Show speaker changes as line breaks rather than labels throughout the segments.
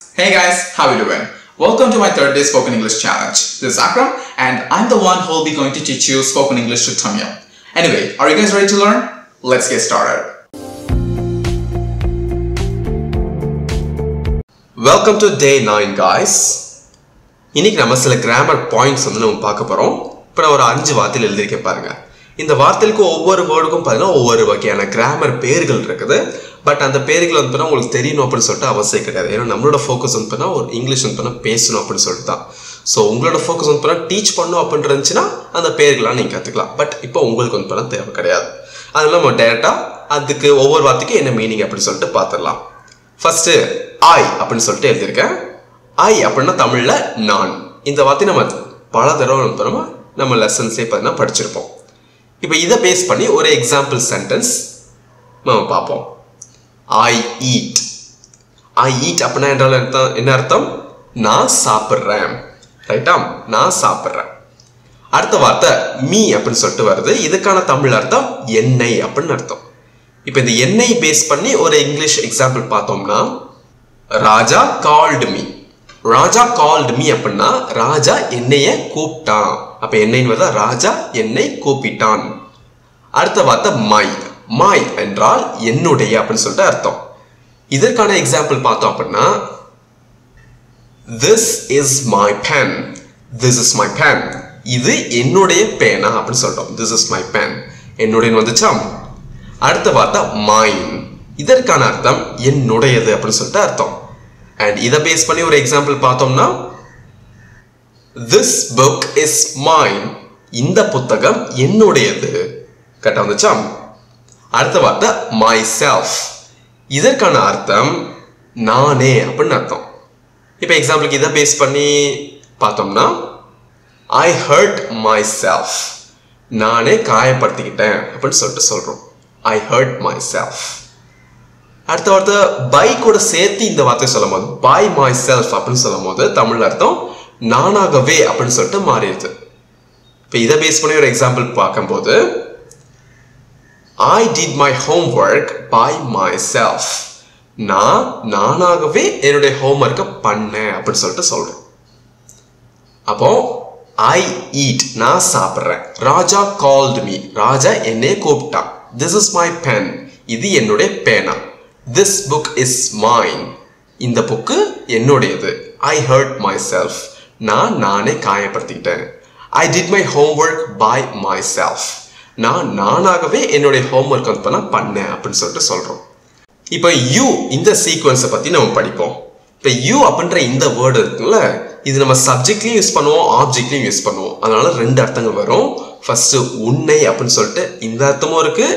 Hey guys, how are you doing? Welcome to my third day spoken English challenge. This is Akram and I'm the one who will be going to teach you spoken English to Tamil. Anyway, are you guys ready to learn? Let's get started.
Welcome to day 9 guys. இன்னைக்கு நம்ம சில grammar points வந்து நம்ம பார்க்க போறோம். இப்போ நான் ஒரு 5 வார்த்தைகள் எழுதிருக்கேன் பாருங்க. இந்த வார்த்தைக்கு ஒவ்வொரு வேர்டுக்கும் பார்த்தீங்கன்னா ஒவ்வொரு வகையான கிராமர் பேர்கள் இருக்குது. பட் அந்த பேர்கள் வந்து உங்களுக்கு தெரியணும் அப்படின்னு சொல்லிட்டு அவசியம் கிடையாது. ஏன்னா நம்மளோட ஃபோக்கஸ் வந்து ஒரு இங்கிலீஷ் வந்து பேசணும் அப்படின்னு சொல்லிட்டு தான். ஸோ உங்களோட ஃபோக்கஸ் வந்து டீச் பண்ணணும் அப்படின்னு இருந்துச்சுன்னா அந்த பேர்கள்லாம் நீங்கள் கற்றுக்கலாம். பட் இப்போ உங்களுக்கு வந்து தேவை கிடையாது. அதனால நம்ம டேரெக்டாக அதுக்கு ஒவ்வொரு வார்த்தைக்கும் என்ன மீனிங் அப்படின்னு சொல்லிட்டு பார்த்துடலாம். ஃபர்ஸ்ட் ஐ அப்படின்னு சொல்லிட்டு எழுதியிருக்கேன். ஐ அப்படின்னா தமிழில் நான். இந்த வார்த்தை நம்ம பல தடவை நம்ம லெசன்ஸே பார்த்தீங்கன்னா படிச்சிருப்போம். இப்போ இதை பேஸ் பண்ணி ஒரு எக்ஸாம்பிள் சென்டென்ஸ் நம்ம பார்ப்போம். I eat. I eat அப்படின்னா என்றால் என்ன அர்த்தம்? நான் சாப்பிட்றேன். ரைட்டா? நான் சாப்பிட்றேன். அடுத்த வார்த்தை மீ அப்படின்னு சொல்லிட்டு வருது. இதுக்கான தமிழ் அர்த்தம் என்னை அப்படின்னு அர்த்தம். இப்போ இந்த என்னை பேஸ் பண்ணி ஒரு இங்கிலீஷ் எக்ஸாம்பிள் பார்த்தோம்னா ராஜா கால்டு மீ. ராஜா கால்டு மீ அப்படின்னா ராஜா என்னைய கூப்பிட்டான். அப்ப என்னைன்னு வருதா? ராஜா என்னை கூப்பிட்டான். அடுத்த வார்த்தை மை. மை என்றால் என்னுடைய அப்படின்னு சொல்லிட்டு அர்த்தம். இதற்கான எக்ஸாம்பிள் பார்த்தோம் அப்படின்னா this is my pen. This is my pen. இது என்னுடைய பேனா அப்படின்னு சொல்றோம். This is my pen. என்னுடைய வந்துச்சா? அடுத்த வார்த்தை mine. இதற்கான அர்த்தம் என்னுடையது அப்படின்னு சொல்லிட்டு அர்த்தம். அண்ட் இதை பேஸ் பண்ணி ஒரு எக்ஸாம்பிள் பார்த்தோம்னா this book is mine. இந்த புத்தகம் என்னுடையது. கரெக்டா வந்துச்சா? அடுத்த வார்த்தை myself. இதற்கான அர்த்தம் நானே அப்படின்னு அர்த்தம். இப்போ எக்ஸாம்பிளுக்கு இதை பேஸ் பண்ணி பார்த்தோம்னா I hurt myself. நானே காயப்படுத்திக்கிட்டேன் அப்படின்னு சொல்லிட்டு சொல்றோம். I hurt myself. அடுத்த வார்த்தை பை கூட சேர்த்து இந்த வார்த்தை சொல்லும் போது by myself அப்படின்னு சொல்லும் போது தமிழ் அர்த்தம் நானாகவே அப்படின்னு சொல்லிட்டு மாறிடுது. இப்போ இதை பேஸ் பண்ணி ஒரு எக்ஸாம்பிள் பார்க்கும்போது I did my homework by myself. நானாகவே என்னுடைய ஹோம்ஒர்க்கை பண்ணேன் அப்படின்னு சொல்லிட்டு சொல்றோம். அப்போ I eat. நான் சாப்பிட்றேன். ராஜா called me. ராஜா என்னை கூப்பிட்டான். This is my pen. இது என்னுடைய பேனா. This book is mine. இந்த புக்கு என்னுடையது. I hurt myself. நானே காயப்படுத்திக்கிட்டேன். I did my homework by myself. நானாகவே என்னுடைய ஹோம்ஒர்க் வந்து பண்ணேன் அப்படின்னு சொல்லிட்டு சொல்றோம். இப்போ யூ இந்த சீக்வன்ஸை பத்தி நம்ம படிப்போம். இப்போ யூ அப்படின்ற இந்த வேர்டு இருக்குல்ல, இது நம்ம சப்ஜெக்ட்லையும் யூஸ் பண்ணுவோம், ஆப்ஜெக்ட்லையும் யூஸ் பண்ணுவோம். அதனால ரெண்டு அர்த்தங்கள் வரும். ஃபர்ஸ்ட் உன்னை அப்படின்னு சொல்லிட்டு இந்த அர்த்தமும் இருக்கு,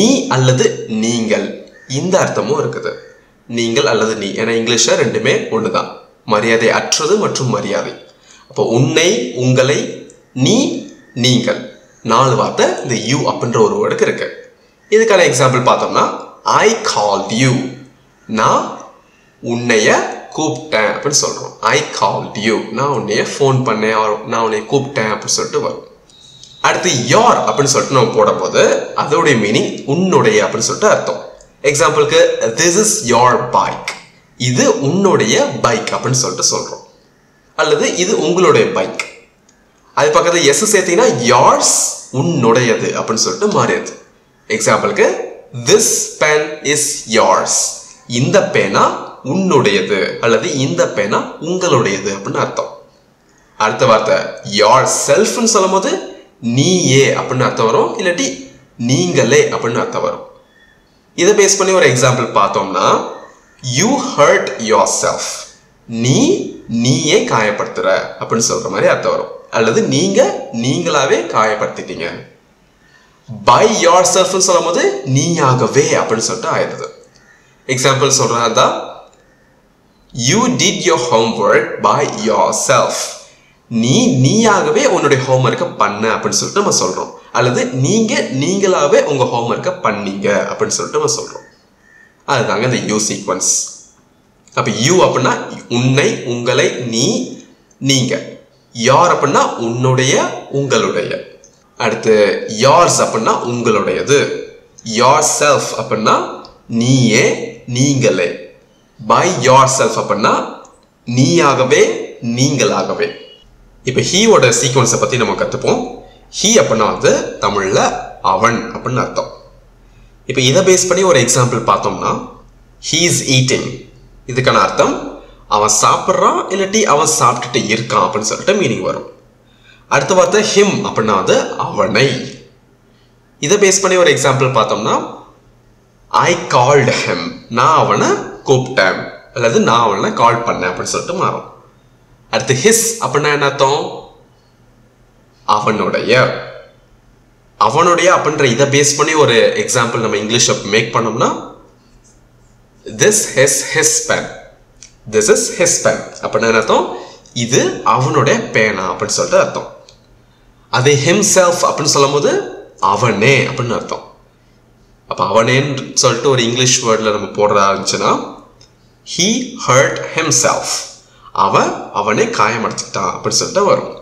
நீ அல்லது நீங்கள் இந்த அர்த்தமும் இருக்குது. நீங்கள் அல்லது நீ, ஏன்னா இங்கிலீஷ்ல ரெண்டுமே ஒண்ணுதான். மரியாதை அற்றது மற்றும் மரியாதை. அப்போ உன்னை, உங்களை, நீ, நீங்கள் 4 வார்த்தை இந்த யூ அப்படின்ற ஒரு வேர்டுக்கு இருக்கு. இதுக்கான எக்ஸாம்பிள் பார்த்தோம்னா I called you. நான் உன்னைய கூப்பிட்டேன் அப்படின்னு சொல்றோம். I called you. நான் உன்னைய ஃபோன் பண்ணேன், நான் உன்னைய கூப்பிட்டேன் அப்படின்னு சொல்லிட்டு வரும். அடுத்து your அப்படின்னு சொல்லிட்டு நம்ம போடும்போது அதோடைய மீனிங் உன்னுடைய அப்படின்னு சொல்லிட்டு அர்த்தம். எக்ஸாம்பிளுக்கு this is your bike. இது உன்னுடைய பைக் அப்படின்னு சொல்லிட்டு சொல்றோம். அல்லது இது உங்களுடைய பைக். அது பக்கத்துல எஸ் சேர்த்தீங்கன்னா yours, உன்னுடையது அப்படின்னு சொல்லிட்டு மாறிடுது. எக்ஸாம்பிளுக்கு this pen is yours. இந்த பேனா உன்னுடையது அல்லது இந்த பேனா உங்களுடையது அப்படின்னு அர்த்தம். அடுத்த வார்த்தை yourself ன்னு சொல்லும் போது நீயே அப்படின்னு அர்த்தம் வரும், இல்லாட்டி நீங்களே அப்படின்னு அர்த்தம் வரும். இதை பேஸ் பண்ணி ஒரு எக்ஸாம்பிள் பார்த்தோம்னா you hurt yourself. நீயே காயப்படுத்துற அப்படின்னு சொல்ற மாதிரி அர்த்தம் வரும். அல்லது நீங்களாவே காயப்படுத்திட்டீங்க. by yourself சொல்லும் போது நீயாகவே அப்படின்னு சொல்லிட்டு ஆயிடுது. எக்ஸாம்பிள் சொல்றதா you did your homework by yourself. நீயாகவே உன்னுடைய ஹோம்ஒர்க்கை பண்ண அப்படின்னு சொல்லிட்டு நம்ம சொல்றோம். அல்லது நீங்களாவே உங்க ஹோம்ஒர்க்கை பண்ணீங்க அப்படின்னு சொல்லிட்டு நம்ம சொல்றோம். அதுதாங்க இந்த யூ சீக்வன்ஸ். அப்ப யூ அப்படின்னா உன்னை, உங்களை, நீங்க. யார் அப்படின்னா உன்னுடைய, உங்களுடைய. அடுத்து யார்ஸ் அப்படின்னா உங்களுடையது. yourself அப்படின்னா நீயே, நீங்களே. by yourself அப்படின்னா நீயாகவே நீங்களாகவே. இப்போ he ஓட சீக்வன்ஸை பற்றி நம்ம கற்றுப்போம். he அப்படின்னா வந்து தமிழில் அவன் அப்படின்னு அர்த்தம். இப்போ இதை பேஸ் பண்ணி ஒரு எக்ஸாம்பிள் பார்த்தோம்னா he is eating, இதுக்கான அர்த்தம் அவன் சாப்பிட்றான் இல்லாட்டி அவன் சாப்பிட்டுட்டு இருக்கான் அப்படின்னு சொல்லிட்டு மீனிங் வரும். அடுத்த வார்த்தை him அப்படின்னா வந்து அவனை. இதை பேஸ் பண்ணி ஒரு எக்ஸாம்பிள் பார்த்தோம்னா I called him, நான் அவனை கூப்பிட்டேன் அல்லது நான் அவனை கால் பண்ணேன் அப்படின்னு சொல்லிட்டு மாறும். அடுத்து his அப்படின்னா என்ன அர்த்தம்? அவனுடைய. அவனுடைய அப்படின்ற இதை பேஸ் பண்ணி ஒரு எக்ஸாம்பிள் நம்ம இங்கிலீஷ் மேக் பண்ணோம்னா this is his pen, this is his pen அப்படின்னா என்ன அர்த்தம்? இது அவனுடைய பேனா அப்படின்னு சொல்லிட்டு அர்த்தம். அதே himself அப்படின்னு சொல்லும் போது அவனே அப்படின்னு அர்த்தம். அப்போ அவனேன்னு சொல்லிட்டு ஒரு இங்கிலீஷ் வேர்டில் நம்ம போடுறதா இருந்துச்சுன்னா he hurt himself, அவனே காயமடைச்சிட்டான் அப்படின்னு சொல்லிட்டு வரும்.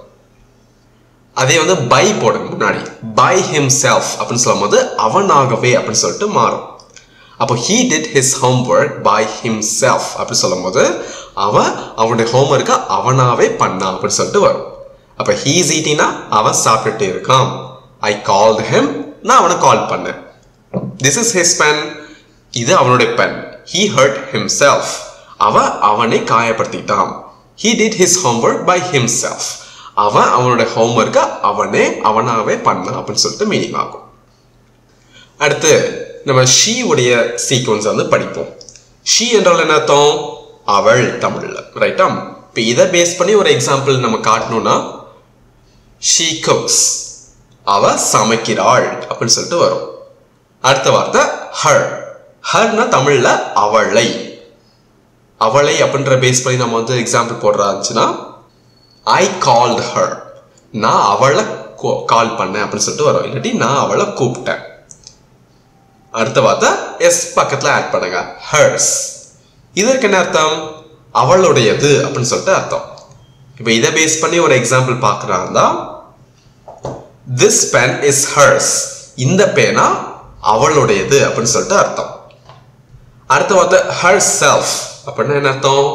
அதே வந்து by போடுங்க முன்னாடி, by himself அப்படின்னு சொல்லும் போது அவனாகவே அப்படின்னு சொல்லிட்டு மாறும். அப்போ he did his homework by himself அப்படின்னு சொல்லும் போது அவனுடைய ஹோம்ஒர்க்கை அவனாவே பண்ணான் அப்படின்னு சொல்லிட்டு வரும். அப்போ he is eatingனா அவன் சாப்பிட்டுட்டு இருக்கான். I called him, நான் அவனை கால் பண்ணேன். This is his pen, இது அவனுடைய பென். He hurt himself, அவனை காயப்படுத்திட்டான். He did his homework by himself, அவனுடைய ஹோம்ஒர்க்கை அவனாவே பண்ணான் அப்படின்னு சொல்லிட்டு மீனிங் ஆகும். அடுத்து நம்ம she உடைய சீக்வன்ஸ் வந்து படிப்போம். she என்றால் என்ன அர்த்தம்? அவள் தமிழ்ல, ரைட்டா? இப்போ இதை பேஸ் பண்ணி ஒரு எக்ஸாம்பிள் நம்ம காட்டணும்னா she cooks, அவ சமைக்கிறாள் அப்படின்னு சொல்லிட்டு வரும். அடுத்த வார்த்தை her, herனா தமிழ்ல அவளை. அவளை அப்படின்ற பேஸ் பண்ணி நம்ம வந்து எக்ஸாம்பிள் போடுறா இருந்துச்சுன்னா I called her, நான் அவளை கால் பண்ணேன் அப்படின்னு சொல்லிட்டு வரும். இல்லாட்டி நான் அவளை கூப்பிட்டேன். அடுத்த வார்த்தை எஸ் பக்கத்தில் ஆட் பண்ணுங்க, hers. இதற்கு என்ன அர்த்தம்? அவளுடையது அப்படின்னு சொல்லிட்டு அர்த்தம். இப்போ இதை பேஸ் பண்ணி ஒரு எக்ஸாம்பிள் பார்க்குறாங்க. This pen is hers, இந்த பேனா அவளுடையது அப்படின்னு சொல்லிட்டு அர்த்தம். அடுத்த வார்த்தை herself அப்படின்னா என்ன அர்த்தம்?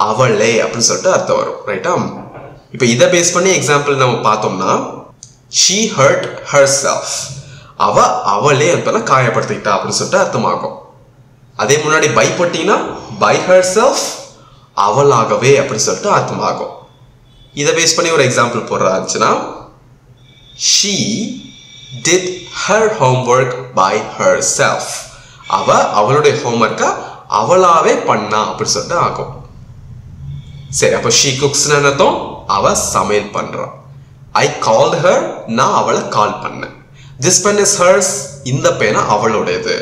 அவளே அப்படின்னு சொல்லிட்டு அர்த்தம் வரும், ரைட்டா? இப்போ இதை பேஸ் பண்ணி எக்ஸாம்பிள் நம்ம பார்த்தோம்னா she hurt herself, அவளே அப்படின்னா காயப்படுத்திக்கிட்டா அப்படின்னு சொல்லிட்டு அர்த்தமாகும். அதே முன்னாடி by போட்டீங்கன்னா by herself, அவளாகவே அப்படின்னு சொல்லிட்டு அர்த்தமாகும். இதை பேஸ் பண்ணி ஒரு எக்ஸாம்பிள் போடுறா இருந்துச்சுன்னா she did her homework by herself, அவளுடைய ஹோம்ஒர்க்கை அவளாவே பண்ணா அப்படின்னு சொல்லிட்டு ஆகும். சரி, அப்போ she cooks அர்த்தம் அவ சமையல் பண்றான். I called her, நான் அவளை கால் பண்ணேன். This pen is hers, இந்த பேனா அவளுடையது.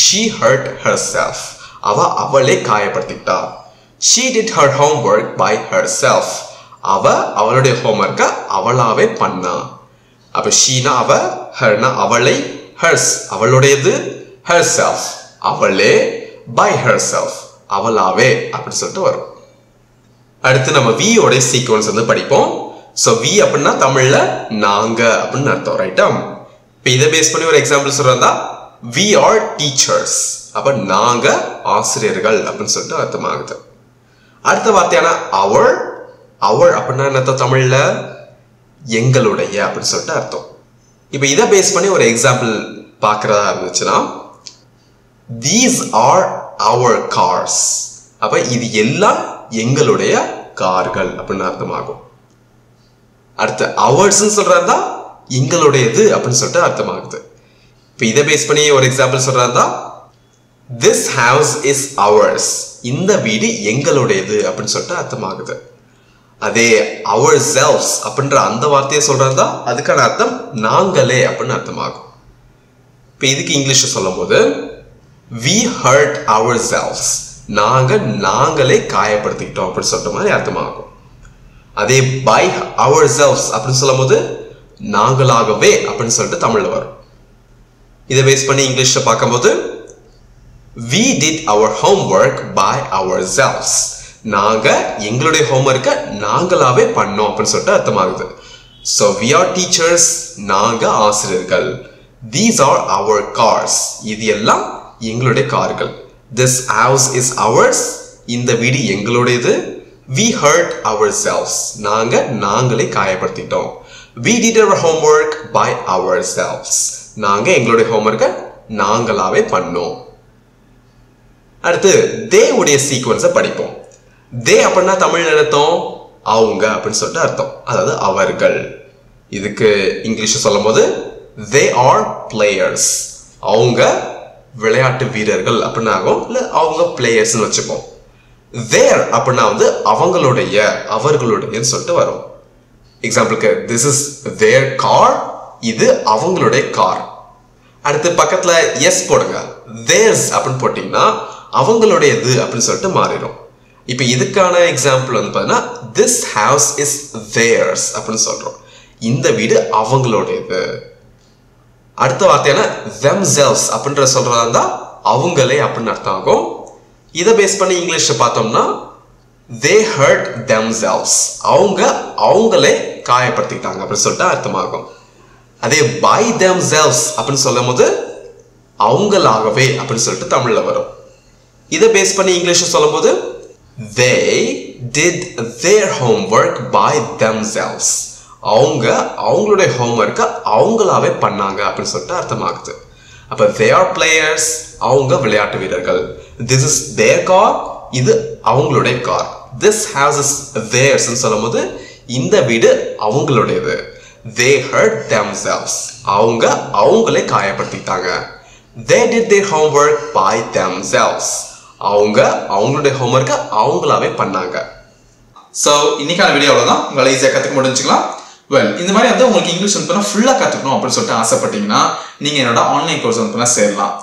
She hurt herself, அவளே காயப்படுத்திட்டா. She did her homework by herself, அவளுடைய ஹோம்ஒர்க்கை அவளாவே பண்ணா. அப்ப ஷீனா ஹர்னா அவளை, hers அவளுடையது, herself அவளே, by herself அவளாவே அப்படி சொல்லிட்டு வரும். அடுத்து நம்ம V ஓட சீக்வன்ஸ் வந்து படிப்போம். ஸோ V அப்படின்னா தமிழ்ல நாங்க அப்படின்னு அர்த்தம், ரைட்டா? இப்போ இதை பேஸ் பண்ணி ஒரு எக்ஸாம்பிள் சொல்றதா we are teachers, அப்ப நாங்க ஆசிரியர்கள் அப்படின்னு சொல்லிட்டு அர்த்தமாகுது. அடுத்த வார்த்தையான our அப்படின்னா என்ன தமிழ்ல? எங்களுடைய அப்படின்னு சொல்லிட்டு அர்த்தம். இப்போ இதை பேஸ் பண்ணி ஒரு எக்ஸாம்பிள் பார்க்கறதா இருந்துச்சுன்னா these are our cars, அப்ப இது எல்லாம் எங்களுடைய கார்கள் அப்படின்னு அர்த்தமாகும். அடுத்து அவர்ஸ் சொல்றதா எங்களுடையது அப்படின்னு சொல்லிட்டு அர்த்தமாகுது. இப்போ இதை பேஸ் பண்ணி ஒரு எக்ஸாம்பிள் சொல்றதா this house is ours, இந்த வீடு எங்களுடையது அப்படின்னு சொல்லிட்டு அர்த்தமாகுது. அதே ourselves அப்படின்ற அந்த வார்த்தையை சொல்றதா அதுக்கான அர்த்தம் நாங்களே அப்படின்னு அர்த்தமாகும். இப்போ இதுக்கு இங்கிலீஷ்ல சொல்லும் போது we hurt ourselves, நாங்களே காயப்படுத்திக்கிட்டோம் அப்படின்னு சொல்ற மாதிரி அர்த்தமாகும். அதே by ourselves அப்படின்னு சொல்லும் போது நாங்களாகவே அப்படின்னு சொல்லிட்டு தமிழ்ல வரும். இதை பேஸ் பண்ணி இங்கிலீஷ்ல பார்க்கும்போது we did our homework by ourselves, நாங்க எங்களுடைய ஹோம்ஒர்க்கை நாங்களாவே பண்ணோம் அப்படின்னு சொல்லிட்டு அர்த்தமாகுது. So we are teachers, நாங்க ஆசிரியர்கள். These are our cars, இது எல்லாம் எங்களுடைய கார்கள். This house is ours. இந்த வீடு எங்களுடையது. We hurt ourselves. நாங்களே காயப்படுத்திட்டோம். We did our homework by ourselves. நாங்க எங்களுடைய homework நாங்களாவே பண்ணோம். அடுத்து they உடைய சீக்வென்ஸை படிப்போம். they அப்படின்னா தமிழ்ல அர்த்தம் அவங்க அப்படின்னு சொல்லிட்டு அர்த்தம். அதாவது அவர்கள். இதுக்கு இங்கிலீஷ் சொல்லும்போது they are players. அவங்க விளையாட்டு வீரர்கள் அப்படின்னு ஆகும். இல்லை அவங்க பிளேயர்ஸ்னு வச்சுப்போம். their அப்படின்னா அவர்களுடைய சொல்லிட்டு வரும். எக்ஸாம்பிளுக்கு this is their car. இது அவங்களுடைய கார். அடுத்து பக்கத்துல எஸ் போடுங்க. theirs அப்படின்னு போட்டீங்கன்னா அவங்களுடையது அப்படின்னு சொல்லிட்டு மாறிடும். இப்போ இதுக்கான எக்ஸாம்பிள் வந்து பார்த்தீங்கன்னா this house is theirs அப்படின்னு சொல்றோம். இந்த வீடு அவங்களுடையது. அடுத்த வார்த்தையான themselves அப்படின்ற சொல்றதா இருந்தா அவங்களே அப்படின்னு அர்த்தம் ஆகும். இதை பேஸ் பண்ணி இங்கிலீஷ்ல பார்த்தோம்னா they hurt themselves. அவங்களே காயப்படுத்திட்டாங்க அப்படின்னு சொல்லிட்டு அர்த்தமாகும். அதே by themselves அப்படின்னு சொல்லும் போது அவங்களாகவே அப்படின்னு சொல்லிட்டு தமிழ்ல வரும். இதை பேஸ் பண்ணி இங்கிலீஷ்ல சொல்லும் போது they did their homework by themselves. அவங்களுடைய ஹோம்வொர்க்கை அவங்களாவே பண்ணாங்க அப்படின்னு சொல்லிட்டு அர்த்தமாகுது. அப்ப they are players. அவங்க விளையாட்டு வீரர்கள். This is their car. இது அவங்களுடைய car. This house is theirs ன்னு சொல்லும்போது இந்த வீடு அவங்களுடையது. They hurt themselves. அவங்களே காயப்படுத்திட்டாங்க. They did their homework by themselves. அவங்களுடைய ஹோம்வொர்க்கை அவங்களாவே பண்ணாங்க.
ஸோ இன்னைக்கான வீடியோ அவ்வளோதான். உங்களால் ஈஸியாக கற்றுக்க முடிஞ்சுக்கலாம். இந்த மாதிரி வந்து உங்களுக்கு இங்கிலீஷ் வந்து ஃபுல்லாக கற்றுக்கணும் அப்படின்னு சொல்லிட்டு ஆசைப்பட்டீங்கன்னா நீங்கள் என்னோட ஆன்லைன் கோர்ஸ் வந்து சேரலாம்.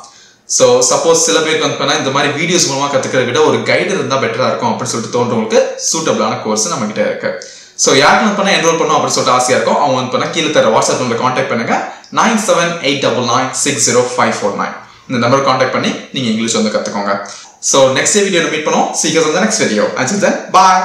ஸோ சப்போஸ் சில பேருக்கு வந்து இந்த மாதிரி வீடியோஸ் மூலமாக கற்றுக்கிறத விட ஒரு கைடு இருந்தால் பெட்டராக இருக்கும் அப்படின்னு சொல்லிட்டு தோன்றவங்களுக்கு சூட்டபிளான கோர்ஸ் நம்ம கிட்ட இருக்கு. ஸோ யாருக்கு வந்து என்ரோல் பண்ணணும் அப்படின்னு சொல்லிட்டு ஆசையாக இருக்கும் அவங்க வந்து கீழே தர வாட்ஸ்அப் நம்பர் கான்டாக்ட் பண்ணுங்க 9789960549. இந்த நம்பர் கான்டாக்ட் பண்ணி நீங்கள் இங்கிலீஷ் வந்து கற்றுக்கோங்க. ஸோ நெக்ஸ்ட் வீடியோவில் மீட் பண்ணுவோம். See you guys on the next video. Until then, bye.